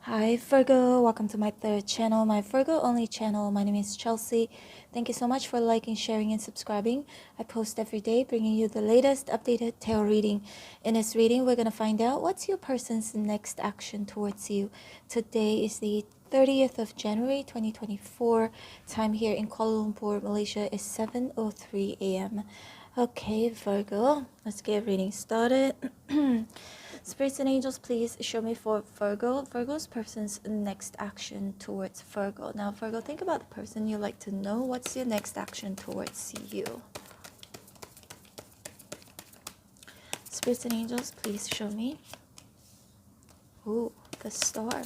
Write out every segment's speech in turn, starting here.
Hi Virgo, welcome to my third channel, my Virgo only channel. My name is Chelsea. Thank you so much for liking, sharing, and subscribing. I post every day bringing you the latest updated tarot reading. In this reading, we're going to find out what's your person's next action towards you. Today is the 30th of January 2024. Time here in Kuala Lumpur, Malaysia is 7:03 a.m. Okay, Virgo, let's get reading started. Spirits and angels, please show me for Virgo's person's next action towards Virgo. Now, Virgo, think about the person you like to know. What's your next action towards you? Spirits and angels, please show me. Ooh, the star.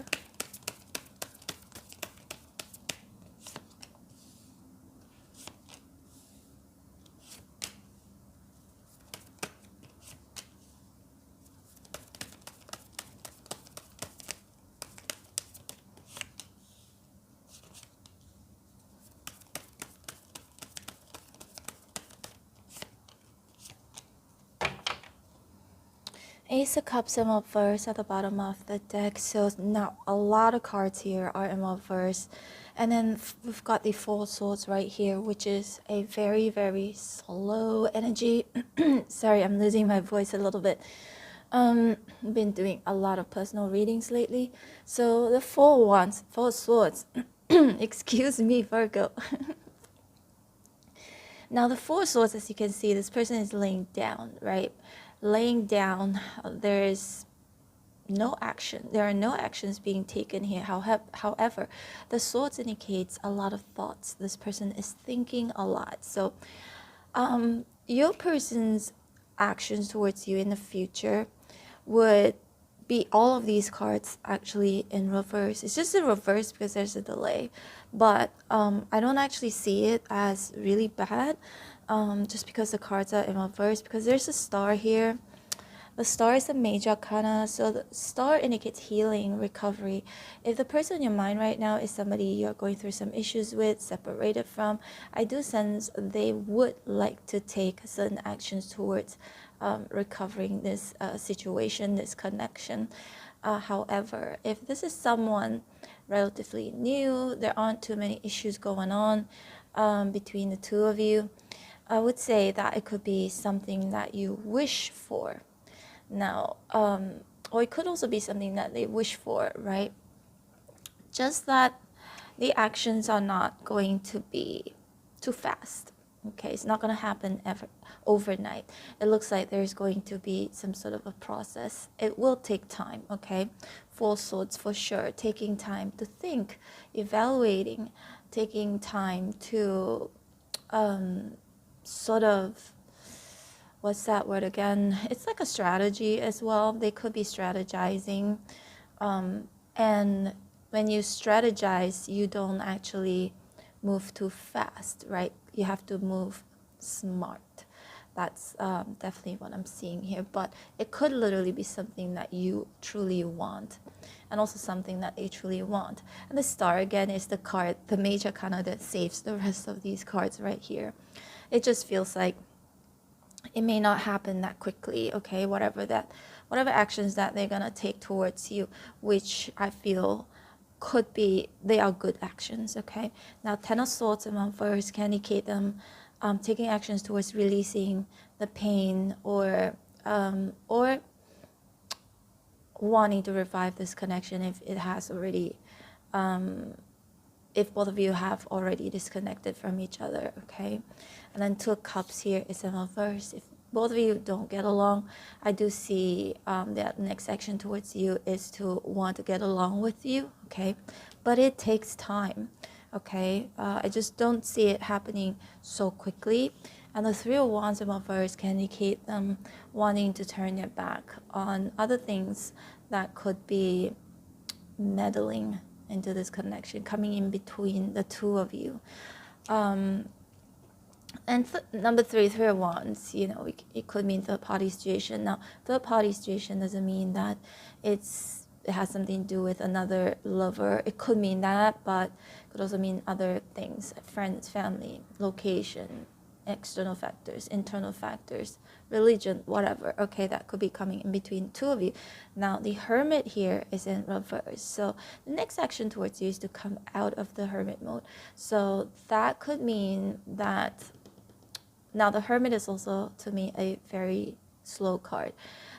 Ace of Cups in reverse at the bottom of the deck. So now a lot of cards here are in reverse. And then we've got the Four Swords right here, which is a very, very slow energy. Sorry, I'm losing my voice a little bit. Been doing a lot of personal readings lately. So the Four Swords. Excuse me, Virgo. Now the Four Swords, as you can see, this person is laying down, right? Laying down, there is no action. There are no actions being taken here. However, the swords indicates a lot of thoughts. This person is thinking a lot. So your person's actions towards you in the future would be all of these cards actually in reverse. It's just in reverse because there's a delay, but I don't actually see it as really bad, just because the cards are in reverse, because there's a star here. The star is a major arcana, so the star indicates healing, recovery. If the person in your mind right now is somebody you're going through some issues with, separated from, I do sense they would like to take certain actions towards recovering this situation, this connection. However, if this is someone relatively new, there aren't too many issues going on between the two of you, I would say that it could be something that you wish for. Now, or it could also be something that they wish for, right? Just that the actions are not going to be too fast. Okay, it's not going to happen ever overnight. It looks like there's going to be some sort of a process. It will take time, okay? Four Swords for sure. Taking time to think, evaluating, taking time to sort of, what's that word again? It's like a strategy as well. They could be strategizing. And when you strategize, you don't actually move too fast, right? You have to move smart. That's definitely what I'm seeing here. But it could literally be something that you truly want, and also something that they truly want. And the star, again, is the card, the major arcana that saves the rest of these cards right here. It just feels like it may not happen that quickly, okay? Whatever actions that they're gonna take towards you, which I feel could be, they are good actions, okay? Now, Ten of Swords in reverse can indicate them taking actions towards releasing the pain, or wanting to revive this connection if it has already, if both of you have already disconnected from each other, okay? And then Two of Cups here is in reverse. If both of you don't get along, I do see that next action towards you is to want to get along with you, okay? But it takes time, okay? I just don't see it happening so quickly. And the Three of Wands in reverse can indicate them wanting to turn their back on other things that could be meddling into this connection, coming in between the two of you. And number three, Three of Wands, you know, it could mean third party situation. Now, third party situation doesn't mean that it has something to do with another lover. It could mean that, but it could also mean other things, friends, family, location, external factors, internal factors, religion, whatever, okay, that could be coming in between two of you. Now, the Hermit here is in reverse. So the next action towards you is to come out of the Hermit mode. So that could mean that, now the Hermit is also, to me, a very slow card.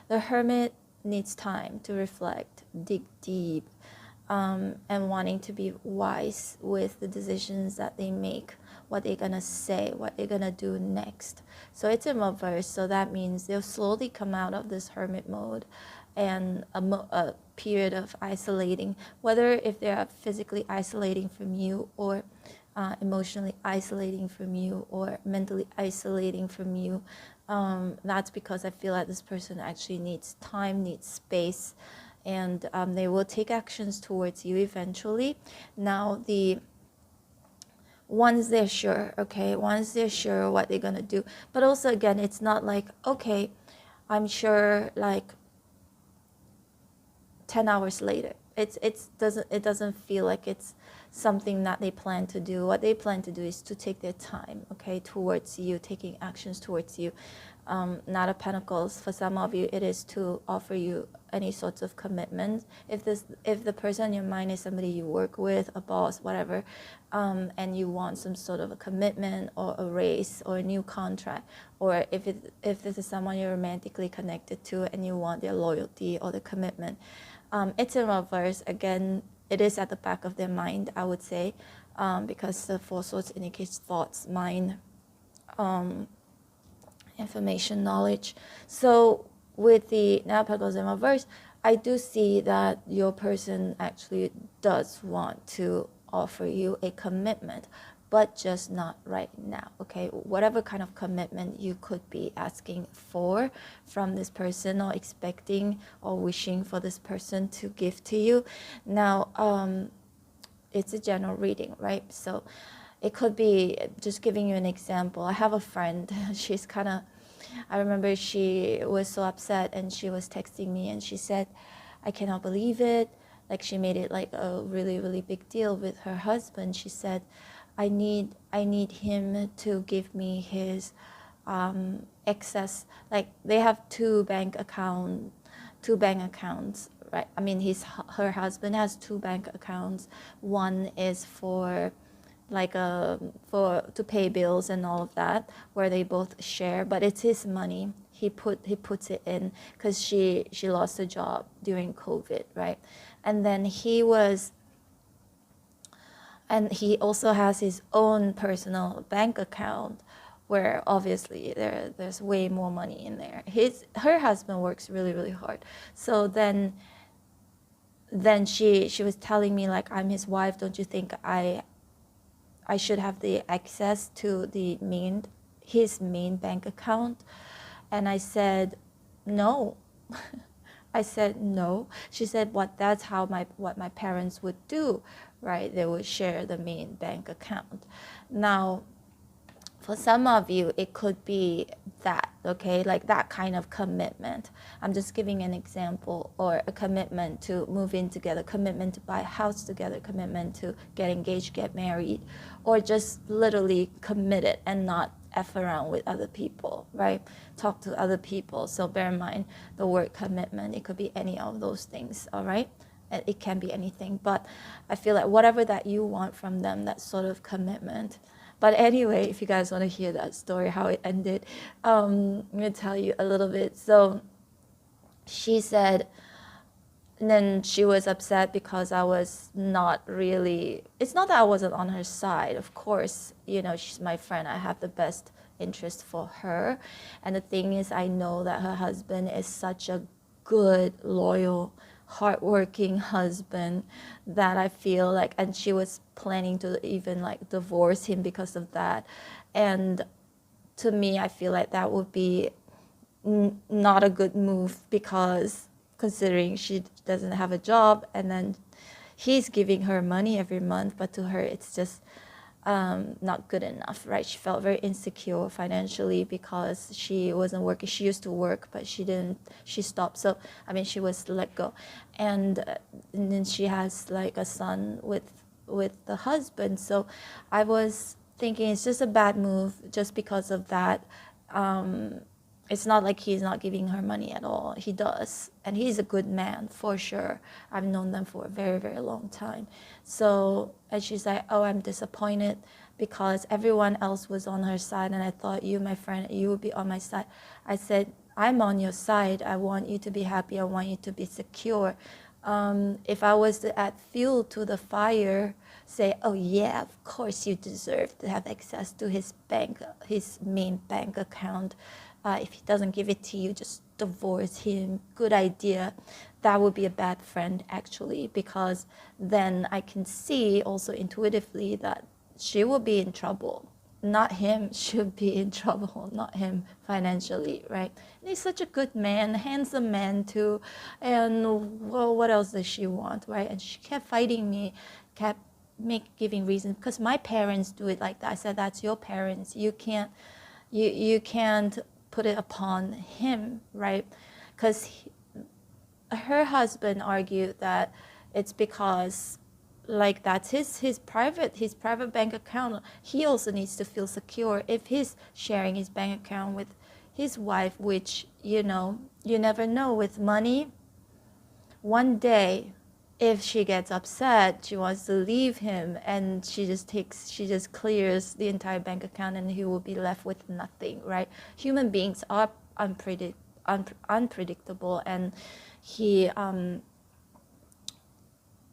The Hermit needs time to reflect, dig deep, and wanting to be wise with the decisions that they make, what they're gonna say, what they're gonna do next. So it's in reverse, so that means they'll slowly come out of this Hermit mode and a period of isolating, whether if they are physically isolating from you, or emotionally isolating from you, or mentally isolating from you. That's because I feel like this person actually needs time, needs space, and they will take actions towards you eventually. Now, once they're sure, okay, once they're sure what they're gonna do. But also, again, it's not like, okay, I'm sure, like 10 hours later. It doesn't feel like it's something that they plan to do. What they plan to do is to take their time, okay, towards you, taking actions towards you. Knight of Pentacles, for some of you, it is to offer you any sorts of commitment. If the person in your mind is somebody you work with, a boss, whatever, and you want some sort of a commitment or a raise or a new contract, or if this is someone you're romantically connected to and you want their loyalty or the commitment, it's in reverse. Again, it is at the back of their mind, I would say, because the Four Swords indicates thoughts, mind, information, knowledge. So with the Knight of Pentacles in reverse, I do see that your person actually does want to offer you a commitment, but just not right now, okay? Whatever kind of commitment you could be asking for from this person, or expecting or wishing for this person to give to you. Now, it's a general reading, right? So it could be, just giving you an example. I have a friend, she's kind of, I remember she was so upset and she was texting me and she said, I cannot believe it. Like, she made it like a really, really big deal with her husband. She said, I need him to give me his excess. Like, they have two bank accounts, right? I mean, her husband has two bank accounts. One is for like to pay bills and all of that, where they both share, but it's his money. He puts it in because she lost her job during COVID, right? And then he also has his own personal bank account, where obviously there's way more money in there. Her husband works really, really hard. So then she was telling me, like, I'm his wife, don't you think I should have the access to his main bank account? And I said, no. I said, no. She said, that's what my parents would do, right? They would share the main bank account. Now, for some of you, it could be that, okay? Like that kind of commitment. I'm just giving an example. Or a commitment to move in together, commitment to buy a house together, commitment to get engaged, get married, or just literally committed and not F around with other people, right? Talk to other people. So bear in mind the word commitment. It could be any of those things, all right? It can be anything. But I feel like whatever that you want from them, that sort of commitment. But anyway, if you guys want to hear that story, how it ended, I'm going to tell you a little bit. So she said, and then she was upset because I was not really, it's not that I wasn't on her side. Of course, you know, she's my friend. I have the best interest for her. And the thing is, I know that her husband is such a good, loyal, hardworking husband that I feel like, and she was planning to even like divorce him because of that. And to me, I feel like that would be not a good move, because considering she doesn't have a job and then he's giving her money every month, but to her it's just not good enough, right? She felt very insecure financially because she wasn't working. She used to work, but she stopped. So, I mean, she was let go. And then she has like a son with the husband. So I was thinking it's just a bad move just because of that. It's not like he's not giving her money at all. He does. And he's a good man for sure. I've known them for a very, very long time. So, and she's like, oh, I'm disappointed because everyone else was on her side. And I thought you, my friend, you would be on my side. I said, I'm on your side. I want you to be happy. I want you to be secure. If I was to add fuel to the fire, say, oh yeah, of course you deserve to have access to his main bank account. If he doesn't give it to you, just divorce him. Good idea. That would be a bad friend, actually, because then I can see also intuitively that she will be in trouble. Not him should be in trouble, not him financially, right? And he's such a good man, handsome man too. And well, what else does she want, right? And she kept fighting me, kept giving reasons, because my parents do it like that. I said, that's your parents. You can't put it upon him, right? Because her husband argued that it's because like that's his private bank account. He also needs to feel secure if he's sharing his bank account with his wife, which you never know with money. One day, if she gets upset, she wants to leave him, and she just clears the entire bank account, and he will be left with nothing, right? Human beings are unpredictable, and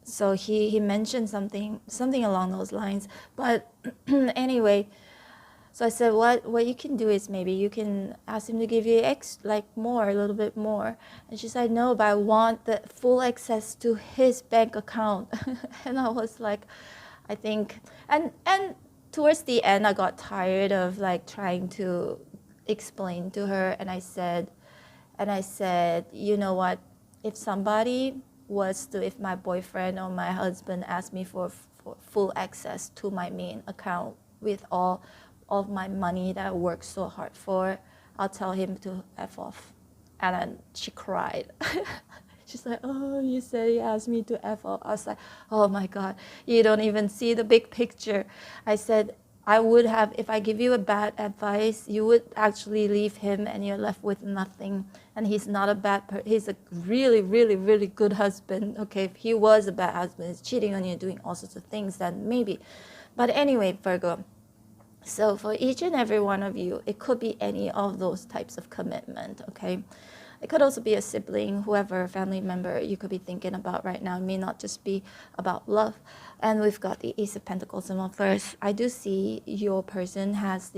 so he mentioned something along those lines. But anyway, so I said, what you can do is maybe you can ask him to give you a little bit more. And she said, no, but I want the full access to his bank account. And I was like, I think, and towards the end, I got tired of like trying to explain to her. And I said, you know what, if my boyfriend or my husband asked me for full access to my main account with all of my money that I worked so hard for, I'll tell him to F off. And then she cried. She's like, oh, you said he asked me to F off. I was like, oh my God, you don't even see the big picture. I said, I would have, if I give you a bad advice, you would actually leave him and you're left with nothing. And he's not a bad person. He's a really, really, really good husband. Okay, if he was a bad husband, he's cheating on you, doing all sorts of things, then maybe. But anyway, Virgo, so for each and every one of you, it could be any of those types of commitment, okay? It could also be a sibling, whoever, family member you could be thinking about right now. It may not just be about love. And we've got the Ace of Pentacles in reverse. I do see your person has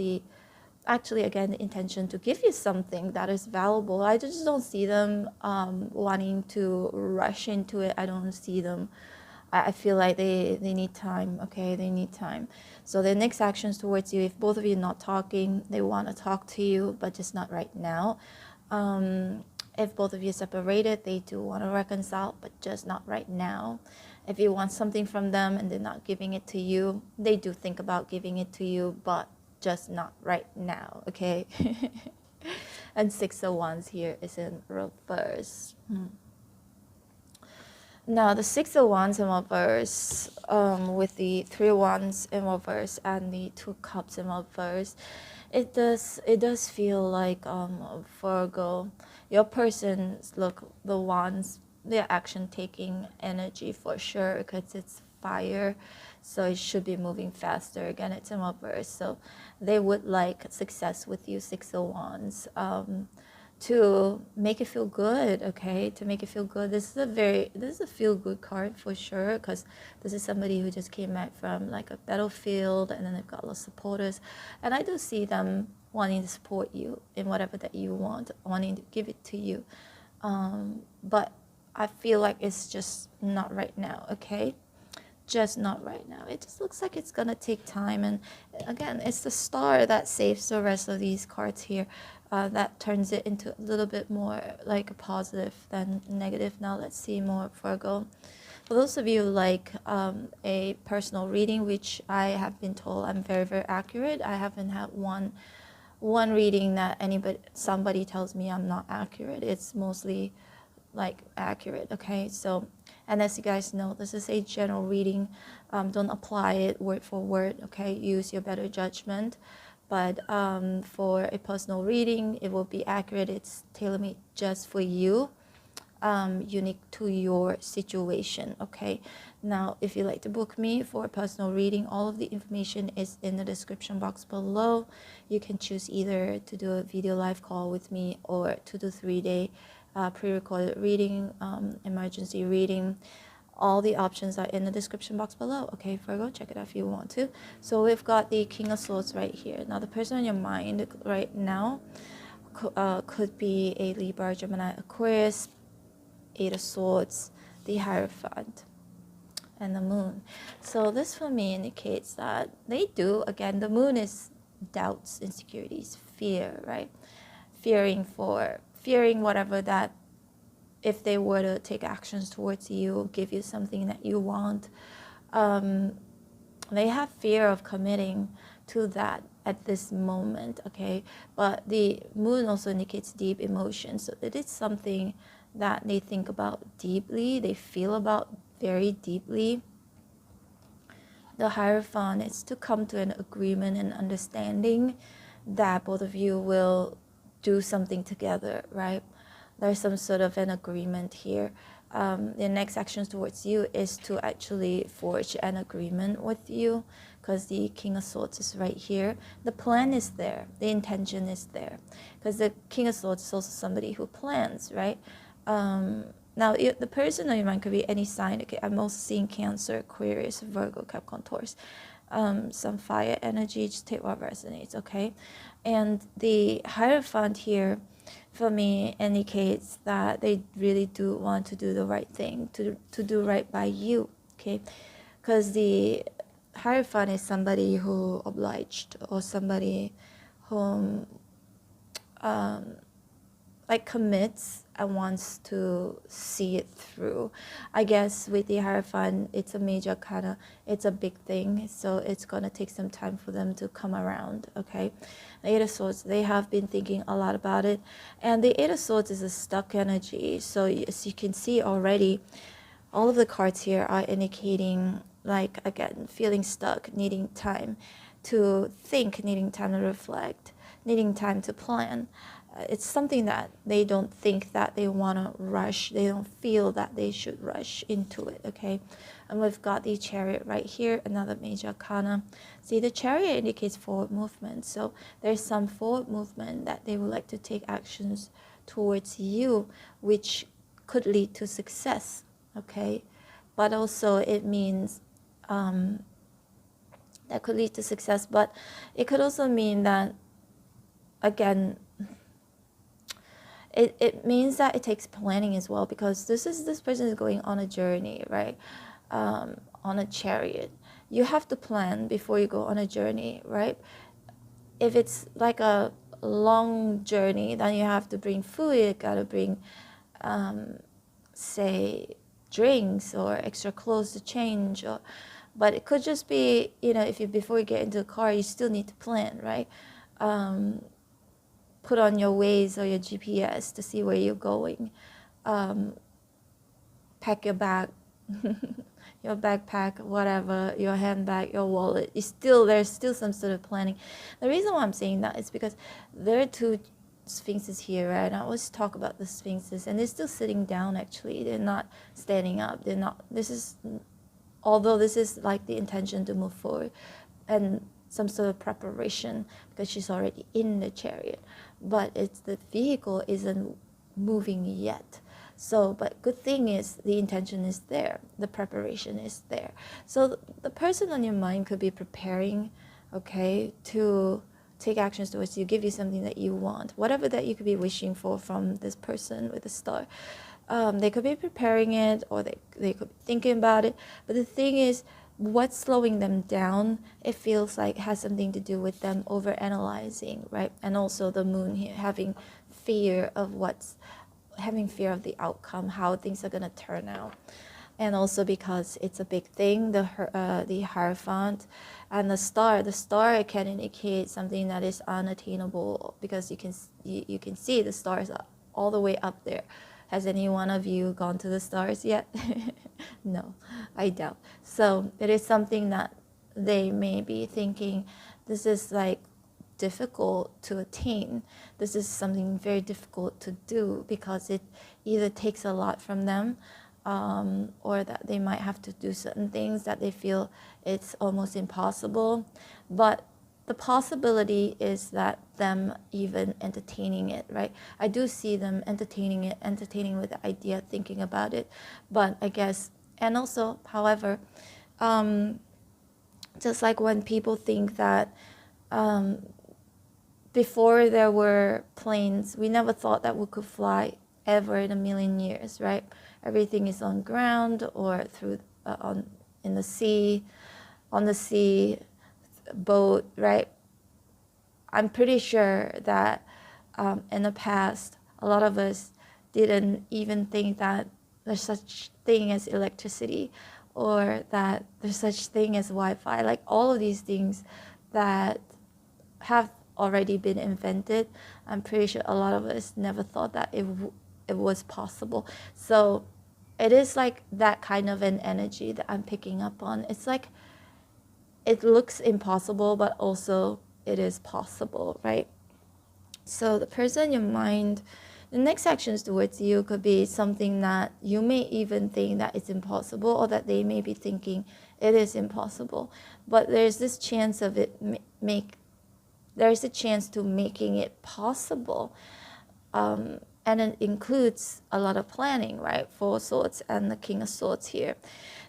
actually, again, the intention to give you something that is valuable. I just don't see them wanting to rush into it. I don't see them. I feel like they need time, okay? They need time. So their next actions towards you, if both of you are not talking, they want to talk to you, but just not right now. If both of you are separated, they do want to reconcile, but just not right now. If you want something from them and they're not giving it to you, they do think about giving it to you, but just not right now, okay? And 6 of Wands here is in reverse. Now, the 6 of Wands in reverse, with the 3 of Wands in reverse and the 2 Cups in reverse, it does feel like Virgo, your person's the Wands, they're action-taking energy for sure because it's fire, so it should be moving faster. Again, it's in reverse, so they would like success with you, 6 of Wands. To make it feel good, okay? To make it feel good. This is a feel-good card for sure, because this is somebody who just came back from like a battlefield, and then they've got a lot of supporters. And I do see them wanting to support you in whatever that you want, wanting to give it to you. But I feel like it's just not right now, okay? Just not right now. It just looks like it's gonna take time. And again, it's the star that saves the rest of these cards here. That turns it into a little bit more like a positive than negative. Now let's see more, Virgo. For those of you like a personal reading, which I have been told I'm very, very accurate. I haven't had one reading that somebody tells me I'm not accurate. It's mostly like accurate. Okay, so, and as you guys know, this is a general reading. Don't apply it word for word. Okay, use your better judgment. But for a personal reading, it will be accurate. It's tailor-made just for you, unique to your situation. Okay, now if you'd like to book me for a personal reading, all of the information is in the description box below. You can choose either to do a video live call with me or 2 to 3 day pre-recorded reading, emergency reading. All the options are in the description box below. Okay, Virgo, check it out if you want to. So we've got the King of Swords right here. Now the person on your mind right now could be a Libra, Gemini, Aquarius, Eight of Swords, the Hierophant, and the Moon. So this for me indicates that they do, again, the Moon is doubts, insecurities, fear, right? Fearing whatever that, if they were to take actions towards you, give you something that you want, they have fear of committing to that at this moment, okay? But the Moon also indicates deep emotion, so it is something that they think about deeply, they feel about very deeply. The Hierophant is to come to an agreement and understanding that both of you will do something together, right? There's some sort of an agreement here. The next actions towards you is to actually forge an agreement with you, because the King of Swords is right here. The plan is there, the intention is there, because the King of Swords is also somebody who plans, right? Now, the person on your mind could be any sign. Okay, I'm also seeing Cancer, Aquarius, Virgo, Capricorn, Taurus. Some fire energy, just take what resonates, okay? And the Hierophant here, for me, indicates that they really do want to do the right thing, to do right by you, okay? Because the Hierophant is somebody who obliged, or somebody who like commits and wants to see it through. I guess with the Hierophant, it's a major kind of, it's a big thing, so it's gonna take some time for them to come around, okay? The Eight of Swords, they have been thinking a lot about it, and the Eight of Swords is a stuck energy, so as you can see already, all of the cards here are indicating, like, again, feeling stuck, needing time to think, needing time to reflect, needing time to plan. It's something that they don't think that they want to rush. They don't feel that they should rush into it, okay? And we've got the Chariot right here, another major arcana. See, the Chariot indicates forward movement. So there's some forward movement that they would like to take actions towards you, which could lead to success, okay? But also it means that could lead to success, but it could also mean that, again, it means that it takes planning as well, because this person is going on a journey, right? On a chariot. You have to plan before you go on a journey, right? If it's like a long journey, then you have to bring food, you gotta bring, say, drinks or extra clothes to change, or, but it could just be, you know, if you, before you get into the car, you still need to plan, right? Put on your Waze or your GPS to see where you're going. Pack your bag, your backpack, whatever, your handbag, your wallet. There's still some sort of planning. The reason why I'm saying that is because there are two sphinxes here, right? And I always talk about the sphinxes, and they're still sitting down, actually. They're not standing up. They're not, although this is like the intention to move forward and some sort of preparation, because she's already in the chariot, but it's the vehicle isn't moving yet. So, but good thing is the intention is there, the preparation is there. So the person on your mind could be preparing, okay, to take actions towards you, give you something that you want, whatever that you could be wishing for from this person with a star. They could be preparing it, or they could be thinking about it. But the thing is, what's slowing them down, it feels like has something to do with them overanalyzing, right? And also the Moon here, having fear of the outcome, how things are going to turn out. And also because it's a big thing, the Hierophant and the star can indicate something that is unattainable, because you can see the stars are all the way up there, Has any one of you gone to the stars yet? No, I doubt. So it is something that they may be thinking, this is like difficult to attain. This is something very difficult to do because it either takes a lot from them, or that they might have to do certain things that they feel it's almost impossible. But the possibility is that them even entertaining it, right? I do see them entertaining it, entertaining with the idea, thinking about it. But I guess, and also, however, just like when people think that before there were planes, we never thought that we could fly ever in a million years, right? Everything is on ground or through in the sea, on the sea, boat, right? I'm pretty sure that in the past, a lot of us didn't even think that there's such thing as electricity, or that there's such thing as Wi-Fi. Like all of these things that have already been invented, I'm pretty sure a lot of us never thought that it was possible. So it is like that kind of an energy that I'm picking up on. It's like it looks impossible, but also it is possible, right? So the person in your mind, the next actions towards you could be something that you may even think that it's impossible, or that they may be thinking it is impossible. But there's this chance of it there's a chance to making it possible. And it includes a lot of planning, right? Four of Swords and the King of Swords here.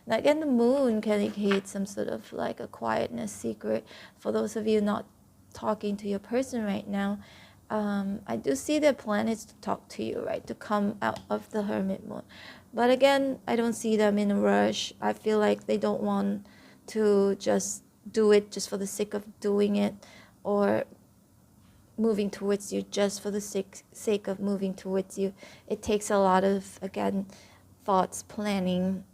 Now again, the moon can indicate some sort of like a quietness, secret. For those of you not talking to your person right now, I do see their plan is to talk to you, right? To come out of the hermit mode. But again, I don't see them in a rush. I feel like they don't want to just do it just for the sake of doing it, or moving towards you just for the sake of moving towards you. It takes a lot of, again, thoughts, planning,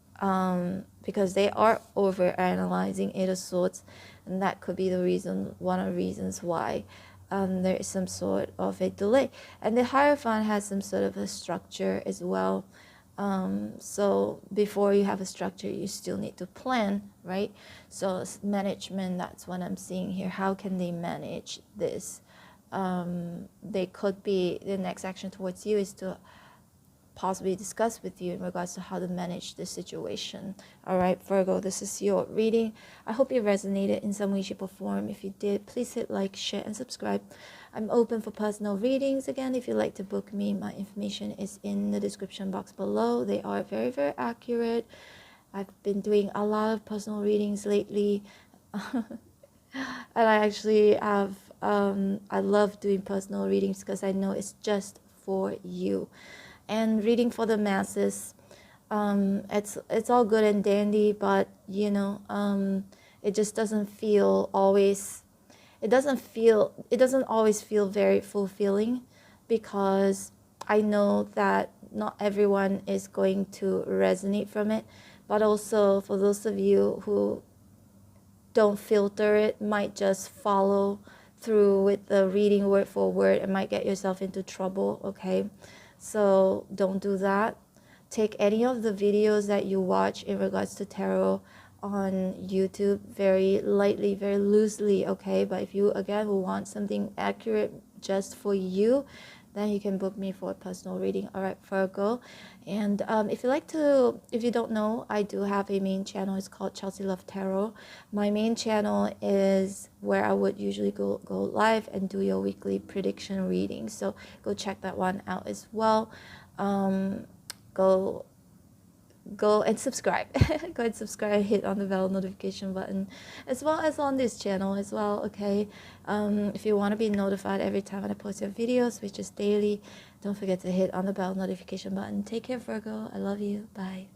because they are over analyzing Eight of Swords, and that could be the reason, one of the reasons why there is some sort of a delay. And the Hierophant has some sort of a structure as well. So before you have a structure, you still need to plan, right? So management, that's what I'm seeing here. How can they manage this? They could be, the next action towards you is to possibly discuss with you in regards to how to manage this situation. All right, Virgo, this is your reading. I hope it resonated in some way, shape, or form. If you did, please hit like, share, and subscribe. I'm open for personal readings. Again, if you'd like to book me, my information is in the description box below. They are very, very accurate. I've been doing a lot of personal readings lately. And I actually have, I love doing personal readings because I know it's just for you. And reading for the masses, it's all good and dandy, but you know, it just doesn't feel always, it doesn't always feel very fulfilling, because I know that not everyone is going to resonate from it. But also for those of you who don't filter it, might just follow through with the reading word for word, and might get yourself into trouble, okay? So don't do that. Take any of the videos that you watch in regards to tarot on YouTube very lightly, very loosely, okay? But if you, again, will want something accurate just for you, then you can book me for a personal reading. All right, Virgo. And if you don't know, I do have a main channel. It's called Chelsea Love Tarot. My main channel is where I would usually go live and do your weekly prediction reading. So go check that one out as well. Go and subscribe. Go and subscribe, hit on the bell notification button, as well as on this channel as well, okay? If you want to be notified every time I post your videos, which is daily, don't forget to hit on the bell notification button. Take care, Virgo. I love you. Bye.